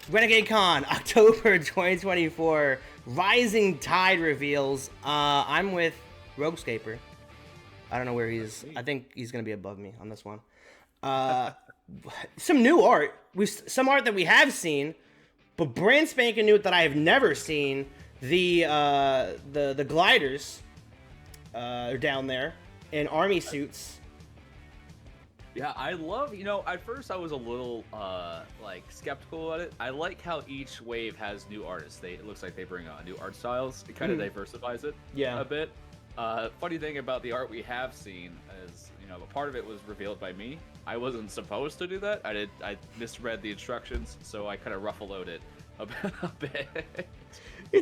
Renegade Con, October 2024, Rising Tide reveals. I'm with RogueScaper. I don't know where he is. I think he's gonna be above me on this one. Some new art. Some art that we have seen, but brand spanking new that I have never seen. The gliders are down there in army suits. Yeah, I love, at first I was a little, skeptical about it. I like how each wave has new artists. It looks like they bring on new art styles. It kind of diversifies it a bit. Funny thing about the art we have seen is, a part of it was revealed by me. I wasn't supposed to do that. I misread the instructions, so I kind of ruffaloed it a bit.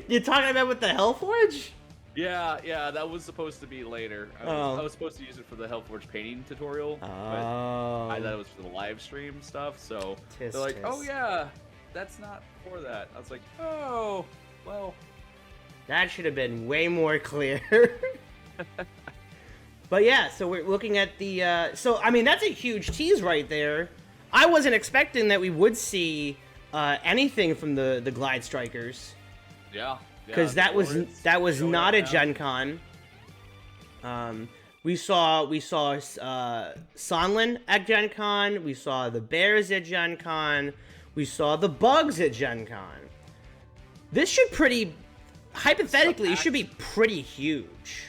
You're talking about with the Hellforge? Yeah, that was supposed to be later. I was supposed to use it for the Hellforge painting tutorial, but I thought it was for the live stream stuff, so they're like, oh yeah, that's not for that. I was like, oh, well. That should have been way more clear. But yeah, so we're looking at the, that's a huge tease right there. I wasn't expecting that we would see anything from the Glide Strikers. Yeah. Because that was not a Gen Con. We saw Sonlin at Gen Con. We saw the Bears at Gen Con. We saw the Bugs at Gen Con. This should hypothetically, it should be pretty huge.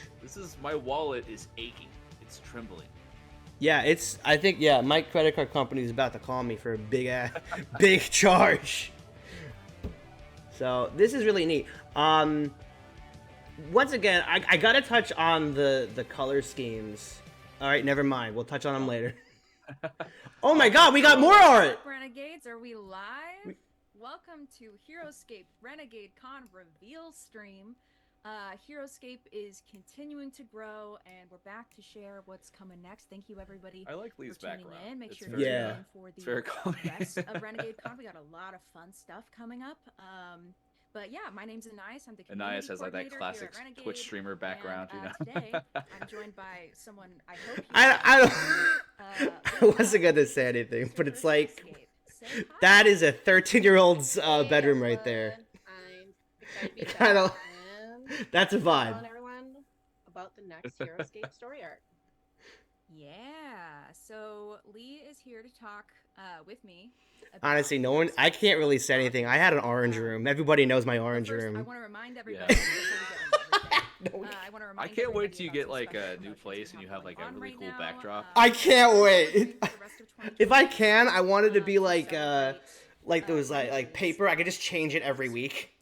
My wallet is aching. It's trembling. Yeah, I think my credit card company is about to call me for a big charge. So this is really neat. Once again, I gotta touch on the color schemes. All right, never mind. We'll touch on them later. Oh my God, we got more art. Renegades, are we live? Welcome to HeroScape Renegade Con reveal stream. HeroScape is continuing to grow, and we're back to share what's coming next. Thank you, everybody. I like Lee's for tuning background. in. Make it's sure very, you're in for the rest of Renegade Con. We got a lot of fun stuff coming up. But yeah, my name's Anais. I'm the community Anais has like that classic Twitch streamer background, and, today, I'm joined by someone I hope I wasn't gonna say anything, but it's like that is a 13-year-old's bedroom right there. Kind of. That's a vibe. Telling everyone about the next HeroScape story arc. Yeah, so Lee is here to talk with me. Honestly, I can't really say anything. I had an orange room. Everybody knows my orange room. I want to remind everybody. I can't wait till you get like a new place and you have like a really cool backdrop. I can't wait. If I can, I want it to be like those like paper. I could just change it every week.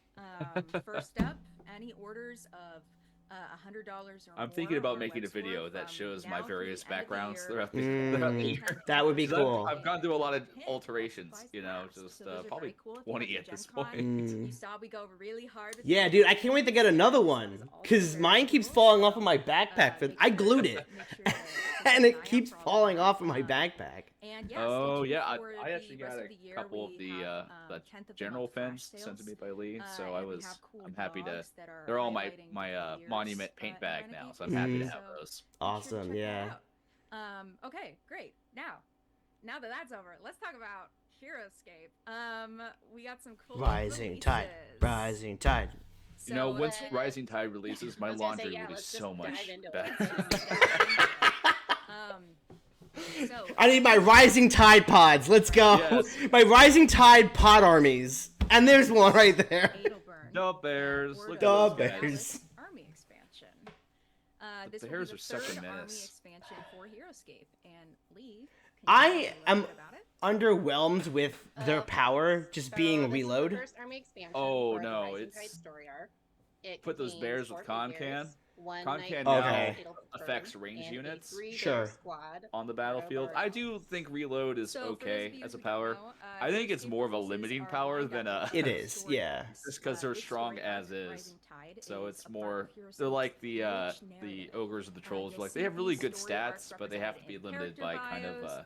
First up, any orders of $100 or more. I'm thinking about making a video that shows my various backgrounds throughout the year. That would be cool. I've gone through a lot of alterations, just probably 20 at this point. You saw we go really hard. Yeah, dude, I can't wait to get another one because mine keeps falling off of my backpack. I glued it, and it keeps falling off of my backpack. Oh yeah, I actually got a couple of the general pens sent to me by Lee, so I'm happy to. They're all my monument paint bag now, so I'm happy to have those. Awesome, yeah. Okay, great. Now that that's over, let's talk about HeroScape. We got some cool Rising Tide. So, once Rising Tide releases, my laundry will be so much better. I need my Rising Tide pods. Let's go. Yes. My Rising Tide pod armies. And there's one right there. The Bears. Look at the Bears. Army expansion. The Bears are such a menace. Army expansion for HeroScape. And Lee, I am underwhelmed with their power just being reload. First army expansion no, it's story arc. Put those bears with Concan. Concan now affects range units on the battlefield. I do think reload is okay as a power. I think it's more of a limiting power than a... It is, yeah. Just because they're strong as is. So it's more... They're like the ogres or the trolls. Like, they have really good stats, but they have to be limited by kind of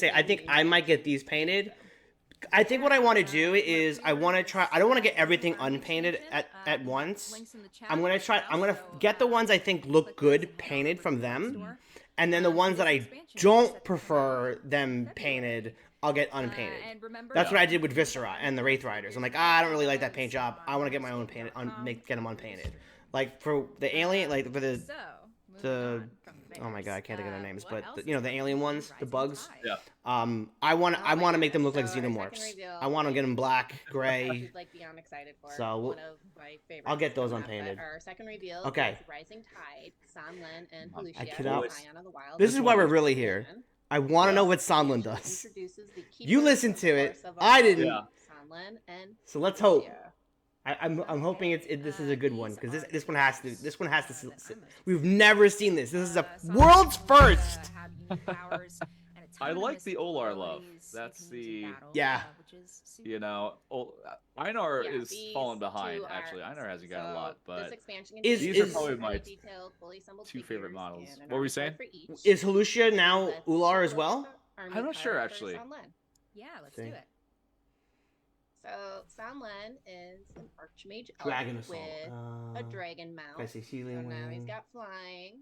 say I think I might get these painted I think what I want to do is I want to try. I don't want to get everything unpainted at once. I'm gonna try. I'm gonna get the ones I think look good painted from them, and then the ones that I don't prefer them painted, I'll get unpainted. That's what I did with Viscera and the Wraith Riders. I'm like, I don't really like that paint job. I want to get my own painted, get them unpainted. Like for the alien, like for the oh my god, I can't think of their names, but the alien ones, the bugs. Yeah. I want to make them look like xenomorphs. I want to get them black, gray. Like beyond excited for. So one of my favorites. I'll get those unpainted. Our second reveal Okay. is Rising Tide, Sanlin, and Felucia. I cannot. Ion of the Wild. This is why we're really here. I want to know what Sanlin does. You listened to it. I didn't. Yeah. Sanlin and So let's hope. Felucia. I'm hoping this is a good one because this one has to. We've never seen this. This is a world's first. I like the Olar love. That's the Yeah. Einar Yeah, is these falling behind. two are- Actually, Einar hasn't got a lot, this but expansion Is- these are is- probably my detailed, fully assembled two favorite figures models. and an What were you art saying? for each. Is Felucia now Let's Ular as look well? at our I'm new not sure, card for actually. Sanlin. Yeah, let's See. do it. So Sanlin is an archmage elf Dragon Assault. with a dragon mount. I see So healing now he's wing. got flying.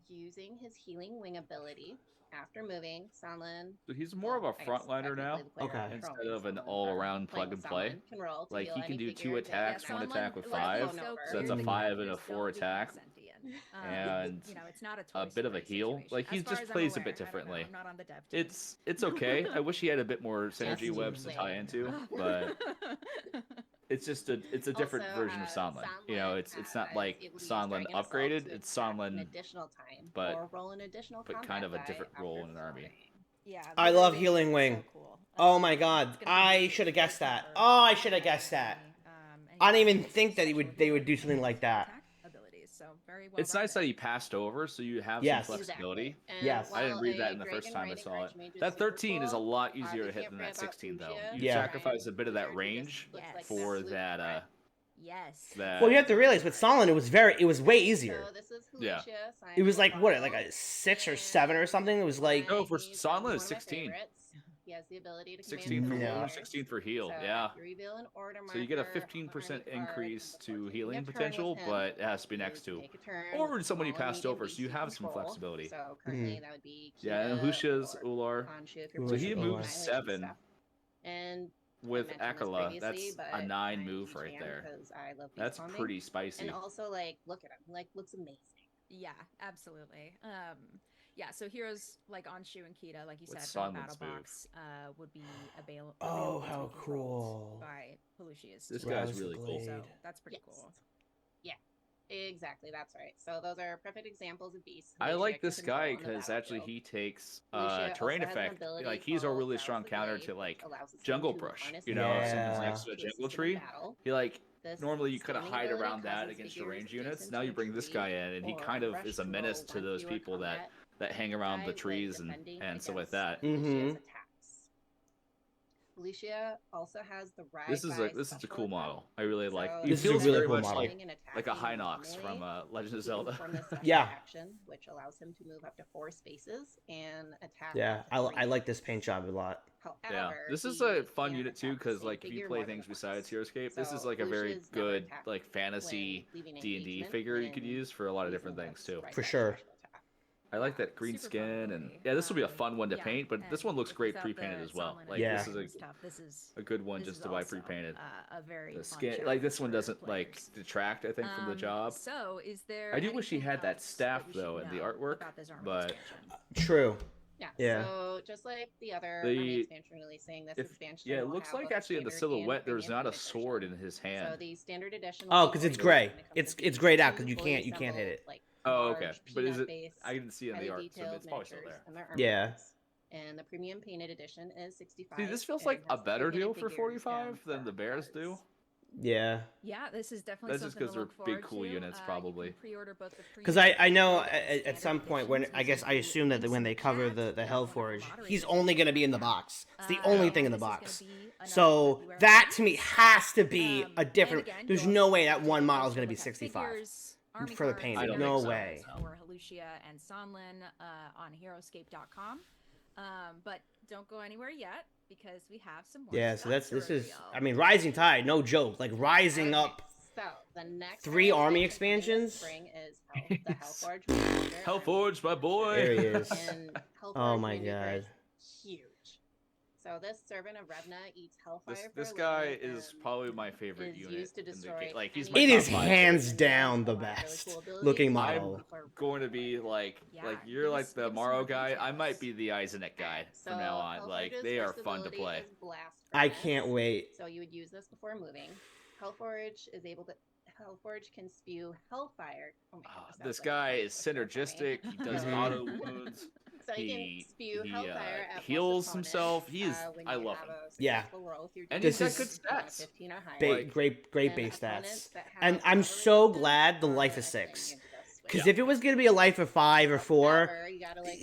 Using his healing wing ability after moving, Sanlin. so he's more of a I guess frontliner now. technically the player Okay. controlling Instead of an Sanlin, all-around but playing plug and play. Sanlin can roll to Like, heal he can any do figure 2 that attacks, gets 1 attack with Sanlin 5. flown over. So that's a 5 and a 4 attack. And it's not a bit of a heal. Like, he just plays a bit differently. I'm not on the dev team. It's okay. I wish he had a bit more synergy Just webs to tie insane. into, but it's just a different Also, version of Sanlin. It's not like it would use Sanlin Dragon Assault upgraded. to It's attack an Sanlin, additional time, but- or roll an additional but combat kind of a die different role after in an army. flying. Yeah, I the love visuals Healing are Wing. so cool. Oh my It's god, gonna be I really should have guessed that. for Oh, I should have guessed that. and I didn't even it's think that such they would a do something like that. attack abilities, so very well It's nice that rounded. he passed over, so you have Yes. some flexibility. And Yes. I didn't while read that a in the first dragon time I riding saw it. archmage is That super 13 is a cool, lot easier we to hit can't than that forget about 16, though. Felucia. You Yeah. sacrifice a bit of that Who just range looks like for that blue that thread. Yes. that. Well, you have to realize with Solon, it was way easier. So this is Yeah. Felucia, It was like what, like Simon a 6 or and 7 or something. It was like No, for he's Sanlin one is of my 16. favorites. He has the ability to command 16 for Yeah. war, warriors. 16 for heal. So Yeah. you reveal an order So you get a marker 15% on any card increase from before to taking healing a turn with potential, him. but it has to be You next to. take a turn Or with somebody small and passed medium over, so you beast have some control. flexibility. So currently that would be Yeah, and Kita Lucia's or Ular. Khonshu if So you're he playing moves Annihilation 7 stuff. And with I mentioned this Akala. previously, That's but a 9 I'm move huge right fan there. 'cause I love beast That's bombing. pretty spicy. And also, like, look at him. Like, looks amazing. Yeah, absolutely. Yeah, so heroes like Anshu and Kita, like you With said, from the Simon's battle move. box, would be available. Oh, to how be controlled cool. By Pelusia's This team. guy's Rouse really cool. Blade. So that's pretty Yes. cool. Yeah, exactly. That's right. So those are perfect examples of beasts. I Lucia like can this control guy on the because actually battlefield. he takes Lucia terrain also has an effect. ability Like he's a called really Rouse strong the counter Blade, to like which allows his jungle team to brush. harness You the know, if energy someone's Yeah. next to a to jungle assist in tree, battle. he like This normally you could have standing hide ability around that causes against your figures range to units. descend Now you to a bring this tree guy in, and he or kind of rush is a to menace roll to one those fewer people combat that hang around the die when trees defending and stuff like against that. Lucia's Mhm. attacks. Lucia also has the ride This is by a special cool attack. model. I really like. So He This is a feels really very cool much model. like moving and a attacking Hinox from normally, Legend of he can Zelda. perform this special Yeah. action, which allows him to move up to 4 spaces and attack. Yeah, up to I 3 like this units. paint job a lot. However, This is he a fun can't unit too, attack the because same like if you figure play more than things once. besides HeroScape, this is So like a very Lucia's never good attacked like when fantasy leaving D&D engagement figure you could when use for a lot of using different things this too. ride For by sure. special attack. I like Yeah, that green super fun skin, and ability. yeah, this will be a fun one to Yeah, paint. But this and one looks great without pre-painted the as well. Solomon Like Yeah. this is and stuff, this is a good one this just is to buy also, pre-painted. a very The fun skin, challenge like this one for doesn't like players. detract. I think from the job. So, is there? I do wish he anything had that else staff, we should though, in the know artwork, about this armor but- expansion? True. Yeah. Yeah. So just like the other The- army expansion releasing, this expansion. Yeah, it will looks have like both actually in the standard and silhouette there's premium not a painted sword version. in his So hand. the standard edition. Oh, will be 'cause it's great gray. when it comes to It's grayed out two 'cause you fully can't hit it. assembled, like, Oh, okay. large But is it? peanut-based, I didn't see it in the highly art, so detailed it's probably still miniatures there. and their armor Yeah. packs. And the premium painted edition is 65. See, this feels and like a has better pre-painted deal for figures 45 and than the firm Bears do. cards. Yeah. Yeah, this is definitely That's just something 'cause to they're look big, forward cool to. units, You can probably. pre-order both the Because I know premium at and some standard point when editions I guess I using the assume that links when in they the cover chat, the one of Hellforge, he's moderators only will going to be in the out. box. It's the And only thing in the this is gonna box. be another So February that to me release. has to be a And different. again, There's you'll no also way get that one a model is closer going to be look at 65 figures, army for the cards, painted. I don't No think so. way. For Helucia and Sonlin on HeroScape.com. But don't go anywhere yet. because we have some more. Yeah, so stuff to this is. reveal. I mean, Rising Tide, no joke. Like rising Okay, up. So the next 3 army expansion coming this expansions? spring is the Hellforge Reminder Hellforge, my boy. There he is. And Hellforge Oh my Maneuver god. is huge. So this servant of Revna eats hellfire. This for a guy living is and probably my favorite is unit used to in the destroy game. Like he's any my It top is 5 hands choice. down the A lot of really best cool abilities. looking I'm model. going to be like Yeah, you're give like us- the give us Morrow more guy. I details. might be the Eisenet guy Alright, from now on. Like Hellforge's they are first fun to ability play. is Blast I Furnace. can't wait. So you would use this before moving. Hellforge can spew hellfire. Oh my goodness, that This was like a guy tongue is twister for me. synergistic. He does Mhm. auto wounds. So he He can spew hellfire at most heals opponents, himself. He is. when I you love have him. a Yeah. successful roll through And This he's got is- good stats. 15 or higher. Like- Great And base opponents stats. that have And I'm lava so resistance glad the are life is actually 6. immune to this, Because which- if it was gonna be a life of 5 or 4, However, you gotta, like,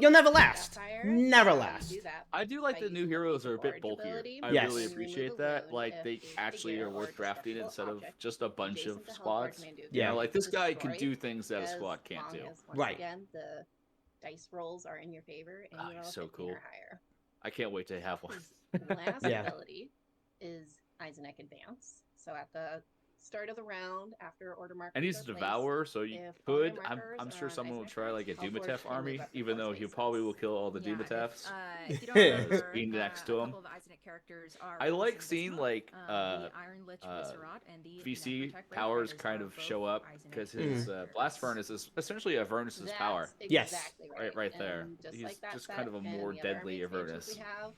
you'll never last. fire, Never so you last. do that I do like by the new using heroes are a bit Forge bulkier. ability I Yes. really and appreciate remove a that. wound Like if they a actually figure are or worth drafting destructible instead of object just a bunch of adjacent to Hellforge squads. Maneuver You know, Yeah. like this guy can destroyed do things that a as squad can't long do. as, once Right. again, the dice rolls are in your favor and you He's roll so 15 cool. or higher. I can't wait to have one. His last Yeah. ability is Eisenek Advance. So at the start of the round, after order markers And he's are a placed, devourer, so you if all your could. markers I'm are sure on someone will Eisenek try like a cards, Hellforge Dumatef can army, move up to even 4 though he spaces. probably will kill all the Yeah, Dumatefs. if you don't remember, Being next to a him. couple of Eisenet characters are I like releasing this seeing, month. like, The Iron Lich Viscerat and the VC Necrotech powers Raiders kind are of both show up Eisenet because his blast furnace is essentially Avernus's That's power. Yes. exactly Right there. And just He's like that just set kind of a and more the other deadly army expansions Avernus. we have,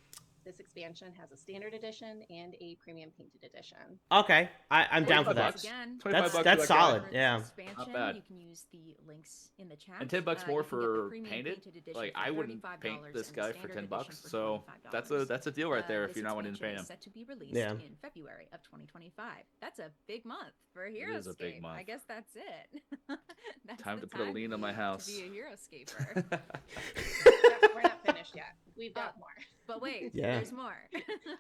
this expansion has a standard edition and a premium painted edition. Okay, I'm down for 25 that. bucks. Again, 25 bucks That's for that solid. guy. Yeah. Expansion, Not bad. You can use the links in the chat. And $10 more you can get the for premium painted. painted edition Like for I wouldn't $35 paint this and the guy for standard $10, edition for so $25. that's a deal right there if This you're not wanting to expansion pay is him. set to be released Yeah. in February of 2025. That's a big month for It HeroScape. is a big month. I guess that's it. That's Time the to put a lien on my house. to be a HeroScaper. We're not finished yet. We've got more. But wait, Yeah. there's more.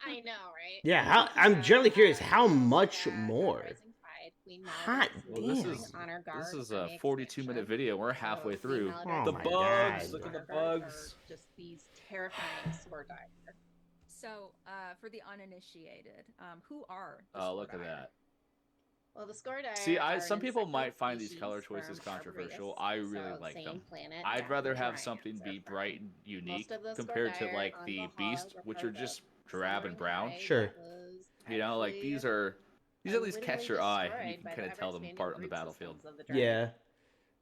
I know, right? Yeah, I'm generally curious, how Also much got more? Rising Tide, Queen Hot Maledict, Well, this damn. is Honor Guard this is for a the 42-minute expansion. video. We're halfway So, through. Queen Oh The my bugs. God. Look at the Honor Guard bugs. are just these terrifying sword dire. So, for the uninitiated, who are the Oh, look at Squire? that. Well, the Scoradire See, are an some people insectoid might find these species color choices from controversial. Arboretus, I really so like same them. planet I'd that rather the have Dryads something are be from. bright and unique Most of the compared to Scoradire like on the Valhalla Beast, were which part are of just the drab and Simmering brown. Tide Sure. that was You know, like actually these at least catch your eye. And you destroyed can by kind the of tell them ever-expanding apart on the root battlefield. systems of the Dryads. Yeah,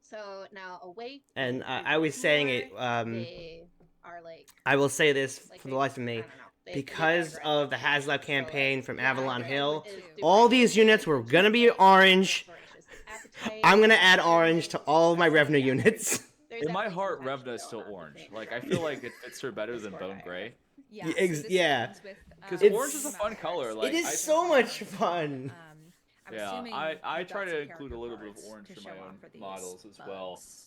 So now awake. and I was saying it. They are like I will say this like for they- the life of I me. don't know, they Because get of the aggressive. HasLab So, campaign like, from yeah, Avalon I Hill, would too. all these units were gonna be orange. Voracious appetite, I'm gonna add orange to all of my revenue units. There's In my definitely heart, some tension Revna is still going on orange. between Like the I feel like it fits her better than Bone Scoradire. Gray. Yeah, Yeah, so this yeah. comes with, Because It's- orange is a fun color. Like It is I, so much fun. I'm Yeah, assuming I you've try got to some include a little bit of character orange cards for my to show own off for these models as well. bugs.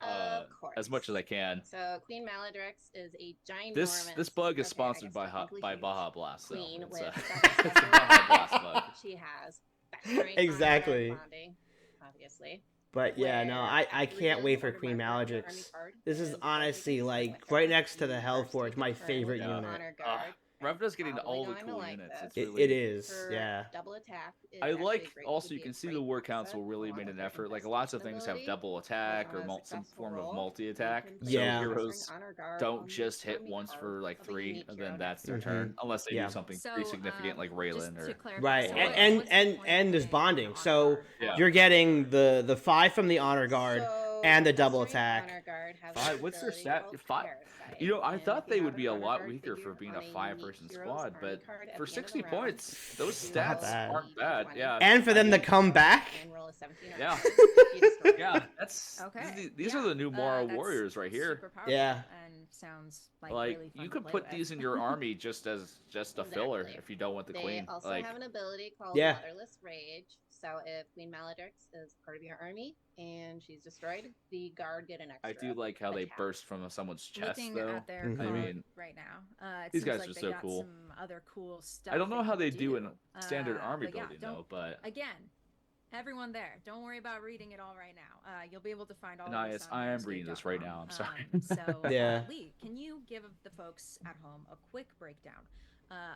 Of course. As much as I can. So Queen Maledrix is a ginormous. This bug is okay, I sponsored guess by technically huge Baja Blast. So Queen it's with a, special it's a Baja Blast bug. She has backstory, Exactly. honor, and bonding, obviously. But yeah, no, where I you can't reveal wait the for order Queen marker of your Maledrix. army card This is and honestly take like select right it. next to the You first Hellforge, take my a turn favorite with the unit. honor guard. Revna's getting Probably all the going to cool like units. this. It's really. It is, Her yeah. double attack is I actually like great also to you be can a see great the War Council asset really along made with an her effort. Like lots of infestation things have ability. double attack or On a some successful form of roll, multi you attack. can So Yeah. place heroes honor guard don't on just the hit army once card for like of a 3 unique and hero then next that's to their it. turn. Unless they Yeah. do something So, pretty significant like Raylan just or to clarify, Right, so and what's the and point and there's in bonding. honor So guard? Yeah. you're getting the 5 from the honor guard. So, and the double Festering attack. Honor Guard has Five- an what's their ability stat? called Five- Parasite, You know, I and thought if they you would have be an a honor lot guard weaker figure for being on a unique 5-person hero's squad, army but card at for the end of the 60 round, points, those you Not stats bad. roll aren't bad. D20, Yeah. And for them to come back. and roll a 17 or Yeah. higher, you destroy it. Yeah, that's Okay. these are the new Mara warriors right here. Super powerful Yeah. and sounds like, Like really fun you to could play put with. these in your army just a filler Exactly. if you don't want the They queen. also Like have an ability called Yeah. Motherless Rage. So if Queen Maledrix is part of your army and she's destroyed, the guard get an extra. I do like how they attack. burst from someone's chest Looking though. at their Mhm. card I mean, right now, it these seems guys like are they so got cool. some other cool stuff. I don't know how can they do in standard army but yeah, building though, but again, everyone there. Don't worry about reading it all right now. You'll be able to find all of Nice. this on I am reading this right now. I'm HeroScape.com. sorry. So, Yeah. Lee, can you give the folks at home a quick breakdown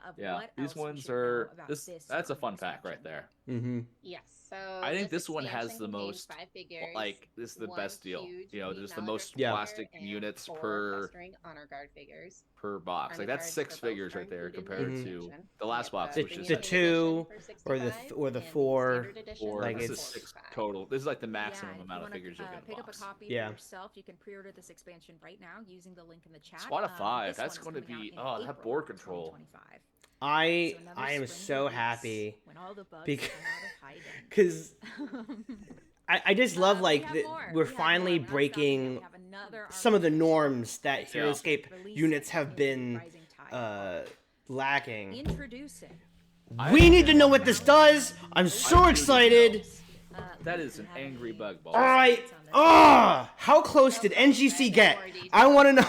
of Yeah, what these else we ones should know are about this. this That's a army fun pack right expansion? there. Mm-hmm. Yes. So I think this one has expansion the contains most 5 figures, like this is the one best deal. huge You know, Elite there's the Maladrix most Yeah. plastic figure and units 4 per clustering honor guard figures. box. Army Like that's cards 6 for both figures are right there included in compared the to expansion. the We last have box, The, which is the like two for or the 65 or the and four. standard edition four. Like, This for is it's- 6 45. total. This is like the Yeah, maximum if you amount of wanna, figures you'll get in pick a up a box. copy Yeah. for yourself. You can pre-order this expansion right now using the link in the chat. Squad of 5. This That's one going is to coming be out in that April board of control. 2025. I So another I am spring so release happy when all the bugs bec- come out of hiding. because I just love We like have that more. we're We have finally more. We're not stopping yet. breaking We have another some of the army norms that Yeah. HeroScape releasing units in have the been Rising Tide. lacking. Introducing. We need to know what this does. I'm so I do excited. That is an angry bug ball. All right. How close did NGC get? I want to know.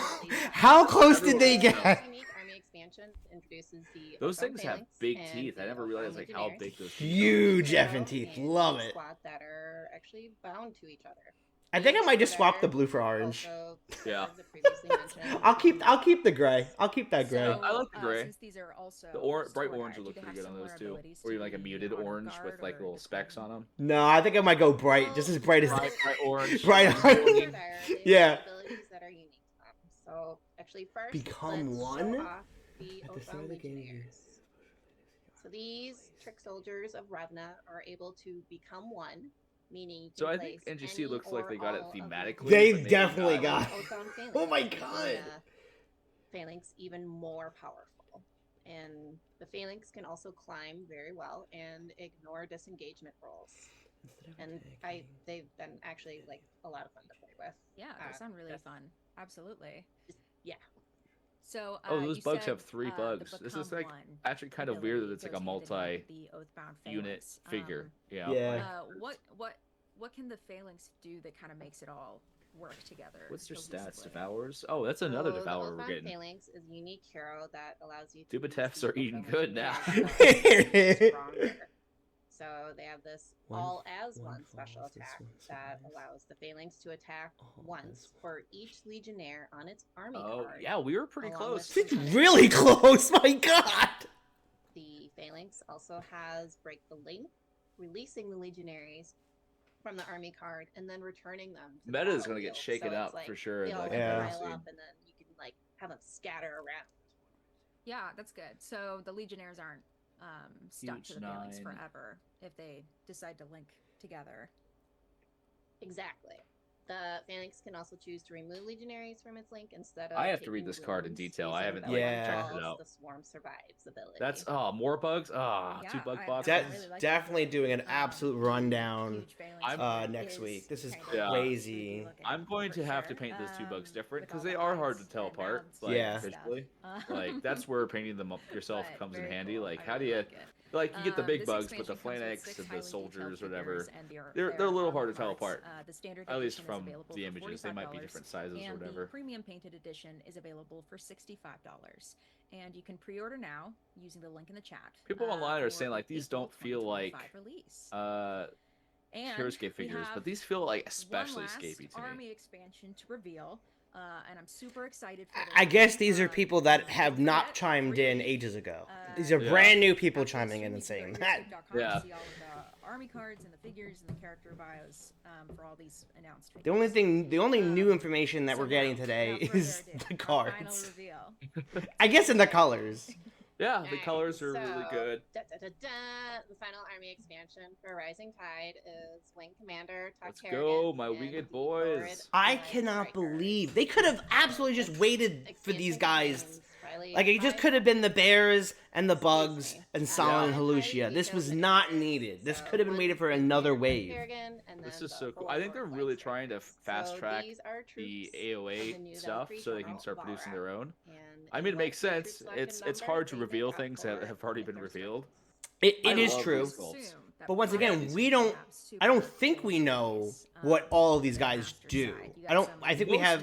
How close did they Everyone get? Unique army expansion introduces the Those Othon things have phalanx big and teeth. I the never Othon realized like how legionnaires. big those teeth are. Huge Hero effing teeth. and Love the it. Squad that are actually bound to each other. I think I might just swap the Better blue for orange. also, Yeah. as I previously mentioned, I'll keep the gray. I'll keep that gray. I like the gray. Since these are also The bright sword orange art, would look do they pretty have good on those similar too. abilities Or to even like a the muted honor orange guard with like or little the specks twin? on them. No, I think I might go bright, just as bright as. Bright orange. Bright like orange. golden. Sword art, they have Yeah. abilities that are unique to them. So actually, first Become let's one? show off the At the start Othon of the game, legionnaires. So these trick soldiers of Revna are able to become one, meaning you So can I think place NGC any looks like or they got it all of the thematically. They but maybe definitely not. got Othon phalanx, Oh my making God. the phalanx even more powerful. And the phalanx can also climb very well and ignore disengagement rolls. And they've been actually like a lot of fun to play with. Yeah, they sound really that's- fun. Absolutely. Yeah. So Oh, those you bugs said, have 3 the bugs. This is Become like One actually kind of weird that it's like a ability goes hand in hand multi-unit with the Oathbound phalanx. figure. Yeah. Yeah. What can the phalanx do that kind of makes it all work together? What's their stats? cohesively? Devours? Oh, that's another So Devourer the we're Oathbound getting. phalanx is a unique hero that allows you to Dubitefs use the are eating Oathbound good now. legionnaires stronger. So they have this One- all as one one special falls, this attack one that survives. allows the phalanx to attack All once as for each legionnaire on its army Oh, card. yeah, we were pretty Along with close. It's really close. My God. The phalanx also has break the link, releasing the legionaries from the army card and then returning them. To the Meta is gonna get battlefield. shaken So up it's like for sure. They all Like, like Yeah. pile up and then you can like have them scatter around. Yeah, that's good. So the Legionnaires aren't stuck Huge to the phalanx 9. forever if they decide to link together. Exactly. The phalanx can also choose to remove legionaries from its link instead of. I have to read taking this card in wounds detail. I using haven't, the like, one checked it falls, out. The swarm survives ability. That's more bugs. Two Yeah, bug I- bots. I That's really like definitely that. doing an absolute rundown Huge phalanx next is week. This is kind of Yeah. crazy. looking I'm going for to have to sure. paint those 2 bugs different With because all they the are hard to eyes tell and apart. mouths Like, Yeah. and visually. stuff. Like that's where painting them up yourself But comes in very handy. cool. Like, I how do really you like it. like you get the big This bugs, but the expansion comes with phalanx 6 and the highly detailed soldiers, figures, whatever. and They're a little armor hard to tell parts. apart. The standard At least edition is from available the for images, they might be $45, different sizes or and whatever. the premium painted edition is available for $65. And you can pre-order now using the link in the chat. People online are for saying like the these April don't feel like 2025 release. And HeroScape we figures, have but these feel like one especially last scapey to me. army expansion to reveal, and I'm super excited for I this. guess these are people that have don't not forget, chimed in free, ages ago. uh, These are Yeah. brand new people after chiming this in and week, saying you go to that. HeroScape.com Yeah. to see all of the army cards and the figures and the character bios for all these announced figures. The only new information that So we're getting now, today without further is ado, the our final cards. reveal. I guess in the colors. Yeah, the Alright, colors are really so, good. The final army expansion for Rising Tide is Wing Commander Let's Tarkarian go, my and winged the boys. Lurid I Allied cannot Strikers. believe they could have absolutely just waited for these Expansion guys. contains Riley Like it just Five could have been the Bears and the Bugs Excuse me. and Solon and Yeah. Halucia. This was not needed. This So could have been one waited for Wing another Commander wave. Tarkarian, and This then is the so cool. I think they're Warlord really Light tring to Strikers. fast So track these are the troops AOA of the new stuff Valkyrie so they can General start producing Valrak. their own. And I mean, it makes unlike the sense. troops lack in It's number, hard to they reveal make up things that for have already with been their revealed. strengths. It I is love true. these sculpts. But once again, we don't. I don't think we know what all of these guys do. I think we have.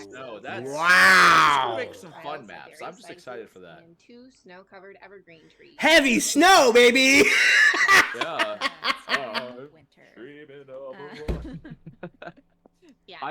snow. That's Wow. Make some Tiles fun of maps. various I'm just excited sizes for that. And 2 snow-covered evergreen trees. Heavy snow, baby. Yeah. Winter. Dreaming of Uh, a Yeah, I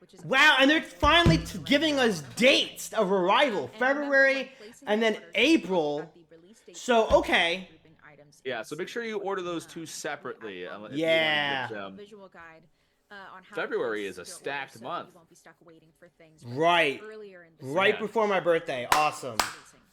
which is Wow, and they're finally giving us dates of arrival, February and then April. So, okay. Yeah, so make sure you order those two separately. If Yeah. You want to get them. Visual guide. on how February to is a place your stacked order, so month. you won't be stuck waiting for things Right. earlier in the Right Yeah. before my birthday. Awesome.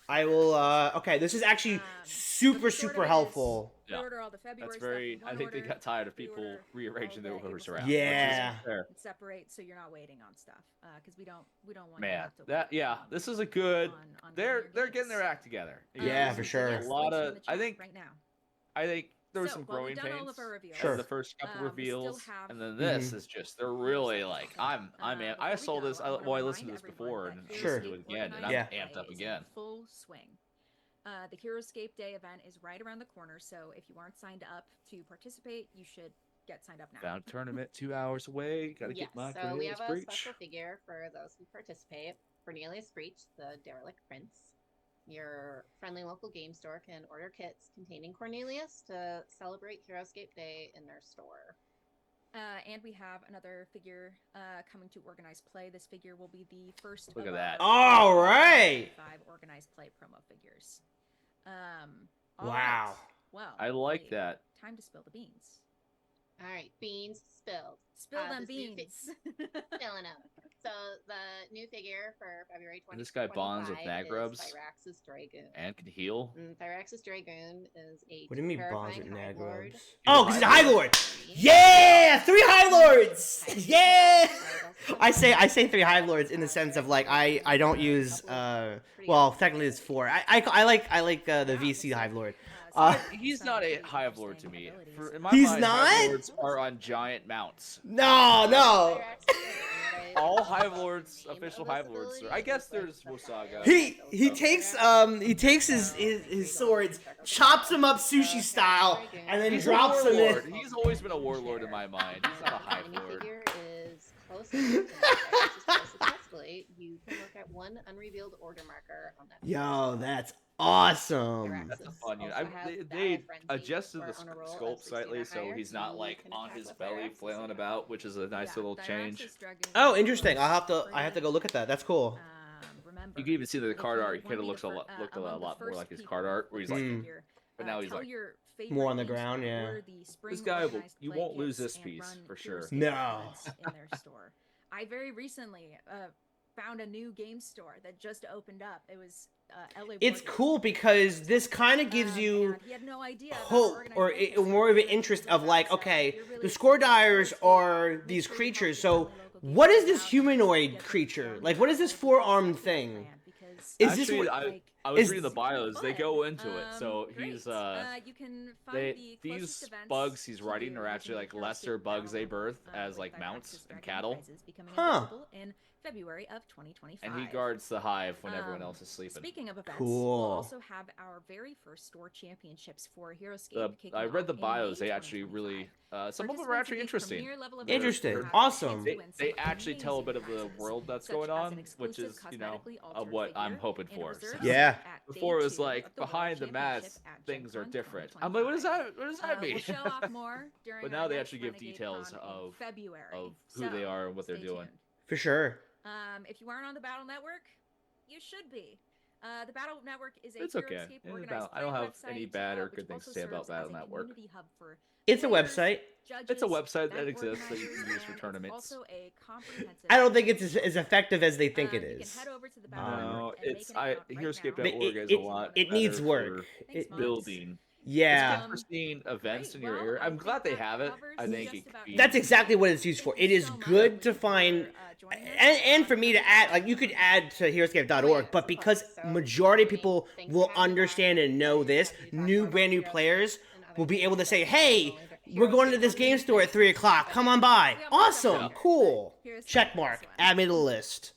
I will, okay, this is actually super, but the short super of it is, helpful. Yeah. Pre-order all the February That's stuff very. in one I think they order, got tired of people pre-order rearranging their all the orders April around. stuff in one Yeah. order, Fair. and separate so you're not waiting on stuff because we don't want you to Man, have to that wait, yeah, this is a good. on getting They're your getting their games. act together. Yeah, This for is sure. Yes, A lot links in of. the I chat think. right now. I think there were So, some well, growing we've done all pains. of our reveals. Sure. The first couple We still reveals, have and then this Mhm. is just they're really like I'm I Before saw we this. go, I wanna I listened to remind this before and everyone that Sure. listened to it again, and I'm Yeah. amped up is again. in full swing. The HeroScape Day event is right around the corner, so if you aren't signed up to participate, you should get signed up now. Found tournament 2 hours away. Gotta Yes, get my so we have a Breach. special figure for those who participate. Cornelius Breach, the derelict prince. Your friendly local game store can order kits containing Cornelius to celebrate HeroScape Day in their store. And we have another figure coming to organized play. This figure will be the first Look of at that. our All right. 5 organized play promo figures. Wow. Right. Well, I like Lee, that. Time to spill the beans. All right, beans spilled. Spill them this new beans. Filling up. So the new figure for February 2025 And this guy bonds with is Nagrubs. Thyrax's Dragoon. And can heal. Thyrax's Dragoon is a What do you mean bonds terrifying with High Lord. Nagrubs? Oh, because he's a High Lord. Yeah, 3 High Lords. Yeah. I say 3 High Lords in the sense of like I don't use well technically it's 4. I like the VC Hive Lord. He's not a Hive Lord to me. In my He's mind, not? Hive Lords are on giant mounts. No. All Hive Lords, official Hive Lords. I guess there's Wosaga. He takes his swords, chops them up sushi style, and then He's drops a them in. warlord. He's always been a warlord in my mind. He's not a Hive The new Lord. figure is close to successfully. You can look at one unrevealed order marker on that. Yo, that's awesome. That's a fun unit. Also have They Battle Frenzy adjusted for the on a roll of sculpt 16 slightly or so higher. he's not You like can on attack his with belly Thyrax's flailing Dragoon. about, which is a nice little change. Oh, interesting. I have to go look at that. That's cool. Remember, You can even see the if card you art. He wanna kind of be looks the a fir- lot among the more first like his people card art, where he's with like, this Mm. figure, but now he's tell like, your more on the favorite ground, games to yeah. order the spring This guy will- organized you play won't lose kits this and piece, run for sure. HeroScape No. events in their store. I very recently found a new game store that just opened up. It was LA. It's cool because this kind of gives you and he had no idea about hope organized or play kits. more of an So interest if of you're like, really okay, excited the about score dyers HeroScape, are make these sure you help creatures. your So friendly local what game is this out and humanoid get them creature? informed Like, what is about this all the forearm stuff they thing? plan, because Is this actually, what? I was is- reading the bios. They go into it. So great. he's You can find the these closest events bugs he's to riding you are actually using like the lesser HeroScape bugs they battle, birth as with like Thyrax's mounts and Dragon cattle. prizes becoming Huh. available in February of 2025. And he guards the hive when everyone else is sleeping. Speaking of events, Cool. we'll also have our very first store championships for HeroScape. kicking I read the off in bios. May They actually really 2025. some of them are actually Participants interesting. engage premier level They're- Interesting. events and Awesome. have a chance to win They some actually tell a bit of the amazing world that's prizes, going such as on, an which is, exclusive you know, cosmetically of altered what I'm figure hoping and a for. reserve So Yeah. spot at before it day was 2 like of the World behind the Championship mask, at things Gen are Con different. 2025. I'm like, what does that mean? We'll show off more during But our now they next actually give Renegade details Con in of February. who they So, are and what they're stay doing. tuned. For sure. If you aren't on the Battle Network, you should be. The Battle Network is a It's okay. HeroScape Yeah, organized I don't play have any website, bad or which good things to also say about serves Battle as a Network. community hub for It's a players, website. judges, It's a website that event exists that you can organizers, use for and tournaments. It's also a comprehensive. I don't think it's as effective as they think it You is. can head over to the Battle No, Network and it's make an account right HeroScape.org now. is a lot. it needs better work. for Thanks, It- Mom. building. Yeah. It's good for seeing events Great. in your Well, area. I I'm think glad they that have it. covers I think just it about could be. That's exactly what it's used for. Thank It you is so much, good Lee, to find, for, joining us and for on me to add, like you could add to HeroScape.org, but because majority of people will understand and know this, brand new players will be able to say, hey, we're going to this game store at 3 o'clock. Come on by. Awesome. Cool. Check mark. Add me to the list.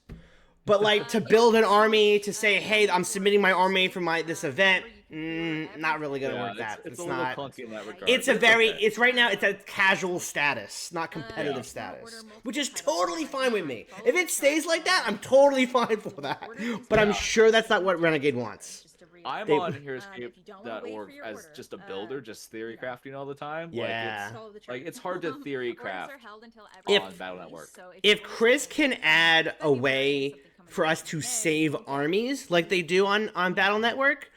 But like to build an army, to say, hey, I'm submitting my army for this event, not really gonna work that. It's It's a little not. clunky in that regard. It's a but very, okay. it's right now, it's a casual status, not competitive status, which is totally fine with me. If it stays like that, I'm totally fine for that. But I'm sure that's not what Renegade wants. I'm They- on HeroScape.org as just a builder, just theory crafting all the time. Yeah. Like it's hard to theory craft If- on Battle Network. If Chris can add a way for us to save armies like they do on Battle Network,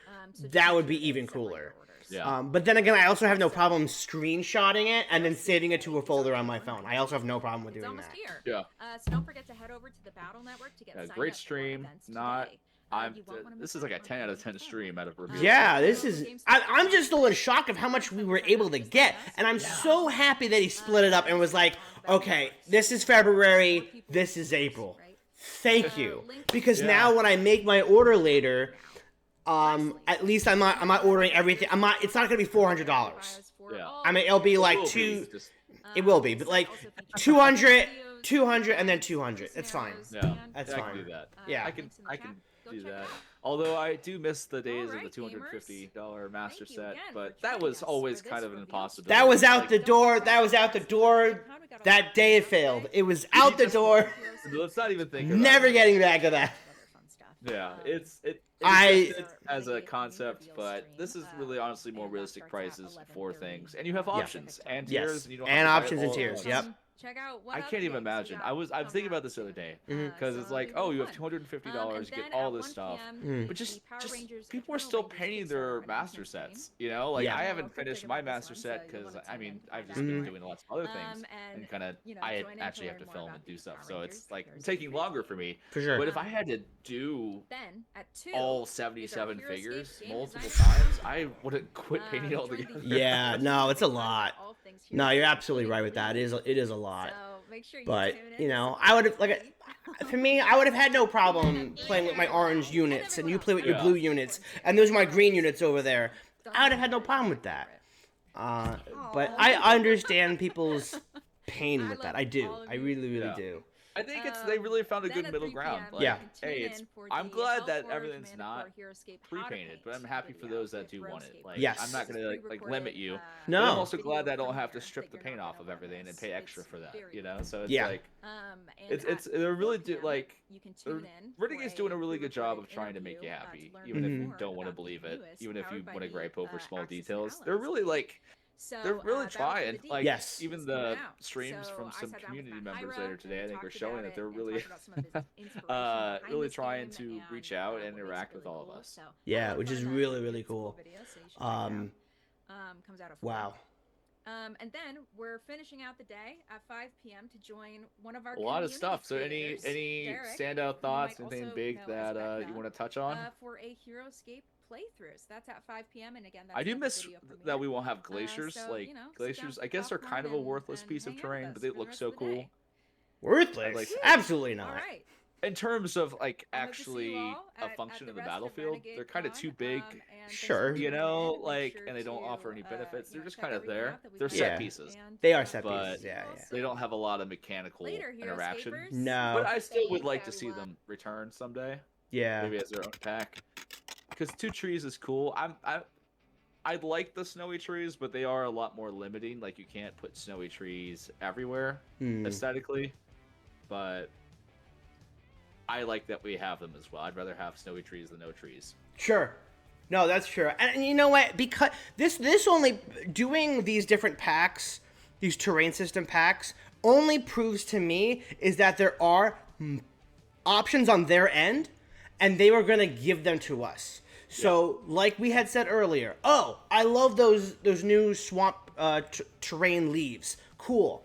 that would be even cooler. Yeah. But then again, I also have no problem screenshotting it and then saving it to a folder on my phone. I also have no problem with It's doing almost that. here. Yeah. So don't forget to head over to the Battle Network to get signed Great up for stream. events Not. today. I'm. You won't wanna This miss is like a out on 10 out of any 10 of them. stream out of review. Yeah, this is. I'm just still in shock of how much we were able to get, and I'm so happy that he split it up and was like, okay, this is February, this is April. Thank you, because now when I make my order later, at least I'm not ordering everything. It's not gonna be $400. Yeah. I mean, it'll be like it will be, but like 200, 200, and then 200. It's fine. Yeah, That's I fine. can do that. Yeah. I can do that. Although I do miss the days of the $250 master set, but that was always kind of an impossibility. That was out the door. That was out the door. That day it failed. It was out the door. Let's not even think about Never it. getting back to that. Yeah, it I- existed as a concept, but this is really honestly more realistic prices for things, and you have options and tiers, Yes. and you don't And have to buy it options and all at tiers. once. Yep. Check out what I can't even imagine. I was thinking about this the other day because it's like, oh, you have $250, get all this stuff, but just people are still painting their master sets. You know, like Yeah. I haven't finished my master set because I mean I've just been doing lots of other things and kind of I actually have to film and do stuff, so it's like taking longer for me. For sure. But if I had to do Then at 2, all is 77 our figures HeroScape game multiple design times, I wouldn't quit painting altogether. Yeah, no, it's a lot. all things No, you're HeroScape, absolutely right with that. It is a lot. So make sure you But tune in you to know, support I would have the like community. for me, I would have had no problem playing with my orange units, and you play with your Yeah. blue units, and those are my green units over there. I would have had no problem with that. But I understand people's pain with that. I do. I really, really Yeah. do. I think they really found a Then good at middle 3 ground. PM, Like, Yeah. you can tune hey, in it's for I'm the glad that Hellforge everything's Mana not Core HeroScape How to pre-painted, but Paint I'm happy for video those that with do want it. RogueScaper. Like, Yes. I'm not gonna like limit you. But No. I'm also glad that I don't video have to premiere strip the that paint you're off not of gonna everything and miss. pay extra It's for that. very You know, so it's Yeah. like And it's at they're really 4 PM, like you can tune in Renegade's for doing a really good job of pre-recorded trying to make you interview, happy, to learn even if you more don't want to about the believe it, newest even if you powered by want to the, gripe over small Axis and details. They're Allies really game. like So, they're really Battle for trying. the Deep Like Yes. even is the coming out. streams So from I some sat down with community Matt members Hyra later today, I think, are talked showing about that it they're and really talked about some of his inspiration behind really this trying game to and, reach out and what makes it interact with really all of cool. us. So, Yeah, a lot of which fun is on really, YouTube. really It's a cool cool. video, so you should check it out. Comes out at 4. Wow. And then we're finishing out the day at 5 p.m. to join one of our A lot of community stuff. So any creators, Derek, standout who thoughts, you might anything also big know as that Becca, you want to touch on? for a HeroScape playthrough. So that's at 5 p.m. And again, that's I do another miss video premiere. that we won't have glaciers. So, Like you know, sit glaciers, down I guess, are with kind of a popcorn worthless and piece of hang out terrain, with but us they for the look rest so of the cool. day. Worthless? Like- Absolutely not. All right. In terms of like I hope to see you actually all a at function the in the rest of battlefield, Renegade they're kind of Con, too big. and thanks Sure. for You tuning know, in. Make like, sure and they don't to, offer any benefits. They're just check kind of everything there. out that we've They're got set Yeah. pieces. and, They are set But pieces. Yeah, yeah. They don't have a lot of mechanical Later, interaction. HeroScapers. No. But I still would Thanks, like to see everyone. them return someday, Yeah. maybe as their own pack. Because 2 trees is cool. I like the snowy trees, but they are a lot more limiting. Like you can't put snowy trees everywhere Hmm. aesthetically. But I like that we have them as well. I'd rather have snowy trees than no trees. Sure. No, that's true. And you know what? Because this only doing these different packs, these terrain system packs, only proves to me is that there are options on their end, and they were gonna give them to us. So, like we had said earlier, oh, I love those new swamp terrain leaves. Cool.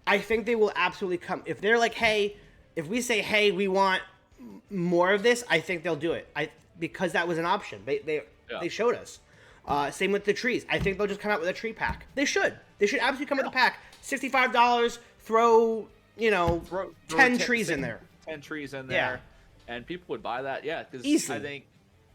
I think they will absolutely come. If they're like, hey, if we say, hey, we want more of this, I think they'll do it. Because that was an option. They showed us. Same with the trees. I think they'll just come out with a tree pack. They should. They should absolutely come with a pack. $65. Throw 10 trees in there. 10 trees in there, and people would buy that. Yeah, because Easily. I think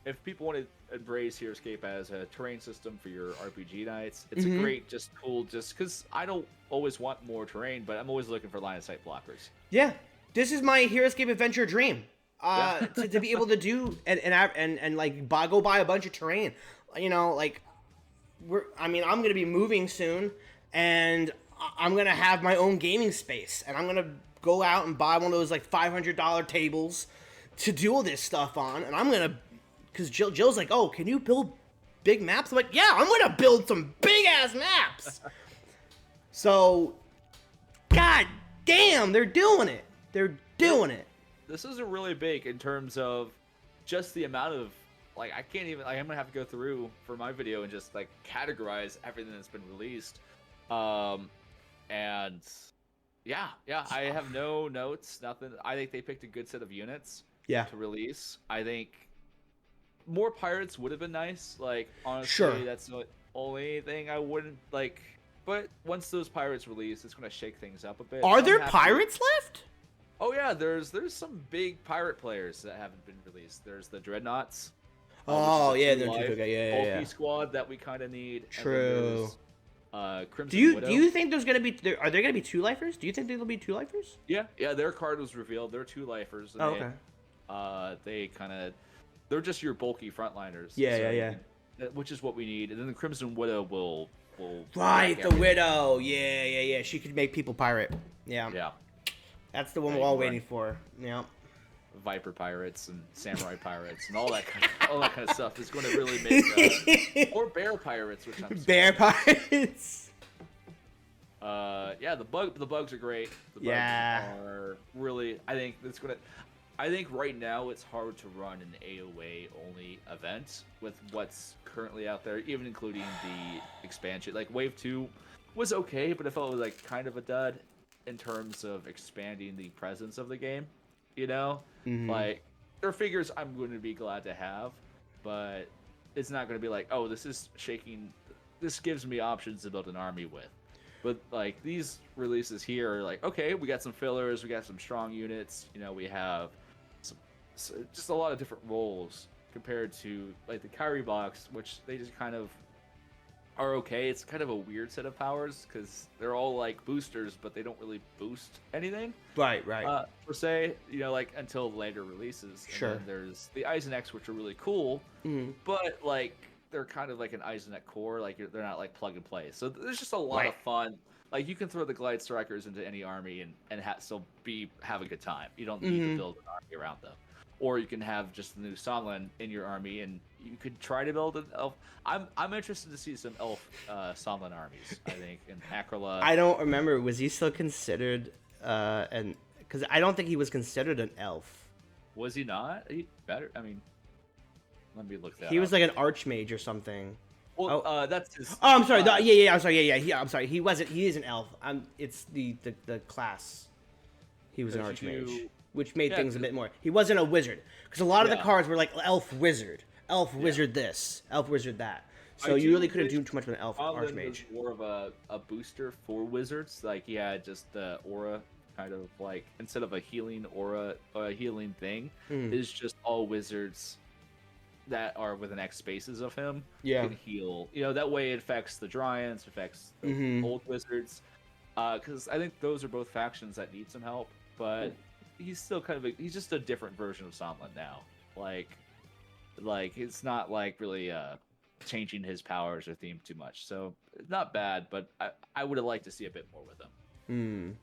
if people want to embrace HeroScape as a terrain system for your RPG nights, it's a great, just cool. Just because I don't always want more terrain, but I'm always looking for line of sight blockers. Yeah, this is my HeroScape adventure dream. To be able to do and like go buy a bunch of terrain. Like I'm gonna be moving soon, and I'm gonna have my own gaming space, and I'm gonna go out and buy one of those like $500 tables to do all this stuff on, and I'm gonna, because Jill's like, oh, can you build big maps? I'm like, yeah, I'm gonna build some big ass maps. So, god damn, they're doing it. They're doing it. This isn't really big in terms of just the amount of like I can't even like I'm gonna have to go through for my video and just like categorize everything that's been released. And yeah, I have no notes, nothing. I think they picked a good set of units to release. I think more pirates would have been nice. Like honestly, that's the only thing I wouldn't like. But once those pirates release, it's gonna shake things up a bit. Are there pirates left? Oh yeah, there's some big pirate players that haven't been released. There's the Dreadnoughts. Oh yeah, they're yeah. Squad that we kind of need. True. Crimson Do you think there's gonna be are there gonna be 2-lifers? Do you think there'll be 2-lifers? Yeah. Their card was revealed. They're 2-lifers. Okay. They kind of they're just your bulky frontliners. Yeah. Which is what we need. And then the Crimson Widow will. Right, the Widow. Yeah. She could make people pirate. Yeah. That's the one we're all waiting for. Yeah. Viper pirates and samurai pirates and all that kind of stuff is going to really make or bear pirates, which I'm bear pirates. The bugs are great. The bugs are really. I think right now it's hard to run an AOA only event with what's currently out there, even including the expansion. Like Wave 2 was okay, but I felt it was like kind of a dud in terms of expanding the presence of the game. You know, like their figures I'm going to be glad to have, but it's not going to be like, oh, this is shaking. This gives me options to build an army with. But like these releases here are like, okay, we got some fillers, we got some strong units. You know, we have just a lot of different roles compared to like the Kyrie box, which they just kind of are okay. It's kind of a weird set of powers because they're all like boosters, but they don't really boost anything. Right. Per se, you know, like until later releases. Sure. And then there's the Eisenecks, which are really cool, but like they're kind of like an Eiseneck core. Like they're not like plug and play. So there's just a lot of fun. Like you can throw the Glide Strikers into any army and still have a good time. You don't need to build an army around them. Or you can have just the new Sonlin in your army, and you could try to build an elf. I'm interested to see some elf Sonlin armies. I think in Akrola. I don't remember. Was he still considered because I don't think he was considered an elf. Was he not? He better. I mean, let me look that. He was like an archmage or something. Well, that's his. Oh, I'm sorry. I'm sorry. Yeah. I'm sorry. He wasn't. He is an elf. It's the class. He was an archmage. Which made things a bit more. He wasn't a wizard, because a lot of the cards were like elf wizard this, elf wizard that. So you really couldn't do too much with an elf archmage. Was more of a booster for wizards. Like he had just the aura, kind of like instead of a healing aura or a healing thing, is just all wizards that are within X spaces of him can heal. You know, that way it affects the Dryans, affects the old wizards. Because I think those are both factions that need some help, but. He's still kind of he's just a different version of Sonlin now. Like it's not like really changing his powers or theme too much. So it's not bad, but I would have liked to see a bit more with him.